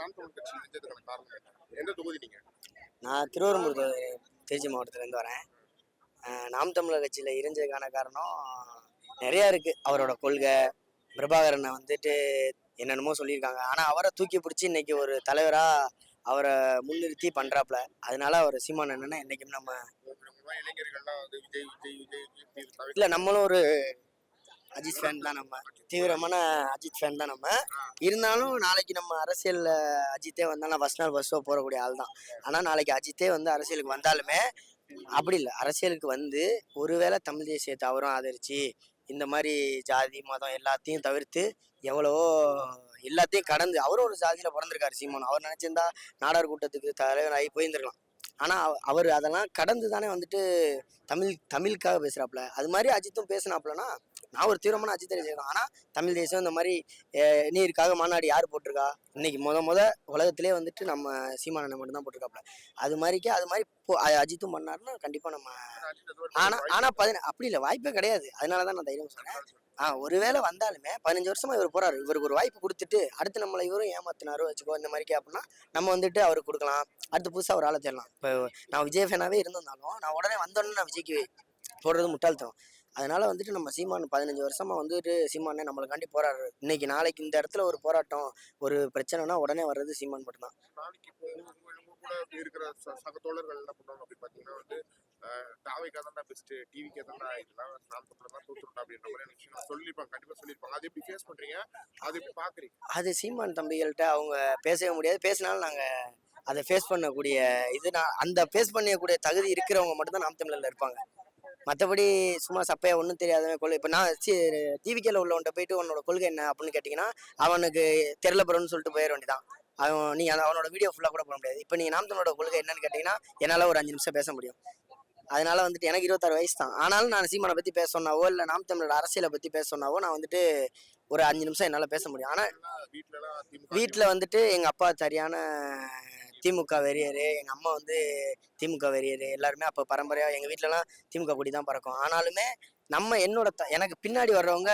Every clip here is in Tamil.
நாம் தமிழர் கட்சி இணைஞ்சதுக்கான காரணம் என்ன? எந்த தொகுதி நீங்க? நான் திருவெரும்பூர் திருச்சி மாவட்டத்துலேருந்து வரேன். நாம் தமிழர் கட்சியில் இணைஞ்சதுக்கான காரணம் நிறையா இருக்குது. அவரோட கொள்கை, பிரபாகரனை வந்துட்டு என்னென்னமோ சொல்லியிருக்காங்க. ஆனால் அவரை தூக்கி பிடிச்சி இன்னைக்கு ஒரு தலைவராக அவரை முன்னிறுத்தி பண்ணுறாப்புல. அதனால அவர் சீமான் என்னன்னா என்றைக்கும் நம்ம இளைஞர்கள்லாம் வந்து விஜய் விஜய் விஜய் இல்லை, நம்மளும் ஒரு அஜித் ஃபேன் தான். நம்ம தீவிரமான அஜித் ஃபேன் தான். நம்ம இருந்தாலும் நாளைக்கு நம்ம அரசியலில் அஜித்தே வந்தாலும் ஃபர்ஸ்ட் நாள் ஃபர்ஸ்ட் ஷோ போடக்கூடிய ஆள் தான். ஆனால் நாளைக்கு அஜித்தே வந்து அரசியலுக்கு வந்தாலுமே அப்படி இல்லை. அரசியலுக்கு வந்து ஒருவேளை தமிழ் தேசியத்தை அவரும் ஆதரிச்சு இந்த மாதிரி ஜாதி மதம் எல்லாத்தையும் தவிர்த்து எவ்வளவோ எல்லாத்தையும் கடந்து அவரும் ஒரு ஜாதியில் பிறந்திருக்காரு சீமான். அவர் நினச்சிருந்தா நாடார் கூட்டத்துக்கு தலைவராகி போயிருந்துருக்கலாம். ஆனால் அவர் அதெல்லாம் கடந்து தானே வந்துட்டு தமிழுக்காக பேசுகிறாப்புல. அது மாதிரி அஜித்தும் பேசினாப்புலன்னா நான் ஒரு தீவிரமான அஜித் ரசிகன். ஆனால் தமிழ் தேசம் இந்த மாதிரி நீருக்காக மாநாடு யார் போட்டிருக்கா? இன்னைக்கு முத உலகத்திலே வந்துட்டு நம்ம சீமானனை மட்டும்தான் போட்டிருக்காப்புல. அது மாதிரி அஜித்தும் பண்ணாருன்னா கண்டிப்பாக நம்ம ஆனால் அப்படி இல்லை, வாய்ப்பே கிடையாது. அதனால தான் நான் தைரியம் சொன்னேன். ஒருவேளை வந்தாலுமே 15 வருஷமா இவர் போறாரு. இவருக்கு ஒரு வாய்ப்பு கொடுத்துட்டு அடுத்து நம்மளை இவரும் ஏமாத்தினாரோ வச்சுக்கோ இந்த மாதிரிக்கே அப்படின்னா நம்ம வந்துட்டு அவருக்கு கொடுக்கலாம். அடுத்து புதுசாக ஒரு ஆளை தேடலாம். இப்போ நான் விஜய் ஃபேனாவே இருந்திருந்தாலும் நான் உடனே வந்தோடனே நான் விஜய்க்கு போடுறது முட்டாள்தனம். அதனால வந்துட்டு நம்ம சீமான் 15 வருஷமா வந்துட்டு சீமானே நம்மளுக்காண்டி போராடுறாரு. இன்னைக்கு நாளைக்கு இந்த இடத்துல ஒரு போராட்டம் ஒரு பிரச்சனைனா உடனே வர்றது சீமான் மட்டும்தான். நாளைக்கு இப்போ கூட இருக்கிற சக தோழர்கள் என்ன பண்ணுவாங்க அப்படின்னு பார்த்தீங்கன்னா வந்து தாவைக்கா தான் பெஸ்ட், டிவிக்கே தான் இதெல்லாம் நாம் தமிழர் தான் தூத்துருட்டா அப்படின்ற மாதிரி எனக்கு சொல்லியிருப்பாங்க, கண்டிப்பாக சொல்லியிருப்பாங்க. அதை எப்படி ஃபேஸ் பண்ணுறீங்க? அதை எப்படி பார்க்குறீங்க? அது சீமான் தம்பிகள்கிட்ட அவங்க பேசவே முடியாது. பேசினாலும் நாங்கள் அதை ஃபேஸ் பண்ணக்கூடிய நான் அந்த ஃபேஸ் பண்ணக்கூடிய தகுதி இருக்கிறவங்க மட்டும்தான் நாம் தமிழரில் இருப்பாங்க. மற்றபடி சும்மா சப்பையா ஒன்றும் தெரியாதவன் கொள்கை. இப்போ நான் டிவிக்கேல உள்ளவன்ட்ட போயிட்டு உன்னோட கொள்கை என்ன அப்படின்னு கேட்டிங்கன்னா அவனுக்கு தெரியல பருன்னு சொல்லிட்டு போயிட வேண்டியதான். அவனோட வீடியோ ஃபுல்லாக கூட போட முடியாது. இப்போ நீங்கள் நாம் தமிழோட கொள்கை என்னன்னு கேட்டிங்கன்னா என்னால் ஒரு 5 நிமிஷம் பேச முடியும். அதனால வந்துட்டு எனக்கு 26 வயசு தான். ஆனாலும் நான் சீமானை பற்றி பேச சொன்னாவோ இல்லை நாம் தமிழோட அரசியலை பற்றி பேச சொன்னாவோ நான் வந்துட்டு ஒரு 5 நிமிஷம் என்னால் பேச முடியும். ஆனால் வீட்டில் வந்துட்டு எங்கள் அப்பா சரியான திமுக வெறியரு, எங்கள் அம்மா வந்து திமுக வெறியரு. எல்லாருமே அப்போ பரம்பரையாக எங்கள் வீட்டிலலாம் திமுக கொடி தான் பறக்கும். ஆனாலுமே எனக்கு பின்னாடி வர்றவங்க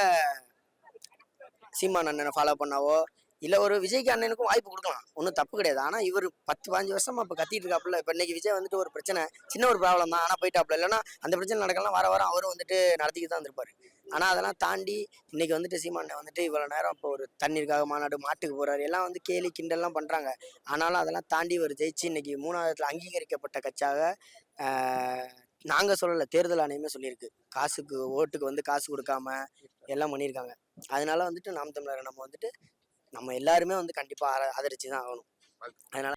சீமான் அண்ணனை ஃபாலோ பண்ணாவோ இல்லை ஒரு விஜய்க்கு அண்ணனுக்கும் வாய்ப்பு கொடுக்கலாம், ஒன்றும் தப்பு கிடையாது. ஆனால் இவர் 10-15 வருஷமா இப்போ கத்திட்டு இருக்காப்புல. இப்போ இன்னைக்கு விஜய் வந்துட்டு ஒரு பிரச்சனை, சின்ன ஒரு ப்ராப்ளம் தான், ஆனால் போயிட்டாப்புல. இல்லைன்னா அந்த பிரச்சனை நடக்கலாம் வாரம் அவரும் வந்துட்டு நடத்திக்கிட்டு தான் இருப்பார். ஆனால் அதெல்லாம் தாண்டி இன்னைக்கு வந்துட்டு சீமானை வந்துட்டு இவ்வளோ நேரம் இப்போ ஒரு தண்ணீருக்காக மாநாடு மாட்டுக்கு போகிறாரு, எல்லாம் வந்து கேலி கிண்டல்லாம் பண்ணுறாங்க. ஆனாலும் அதெல்லாம் தாண்டி ஒரு ஜெயிச்சு இன்னைக்கு 3வது அங்கீகரிக்கப்பட்ட கட்சியாக நாங்கள் சொல்லலை, தேர்தல் ஆணையமே சொல்லியிருக்கு. ஓட்டுக்கு வந்து காசு கொடுக்காம எல்லாம் பண்ணியிருக்காங்க. அதனால வந்துட்டு நாம் தமிழரை நம்ம வந்துட்டு நம்ம எல்லாருமே வந்து கண்டிப்பாக ஆதரிச்சு தான் ஆகணும். அதனால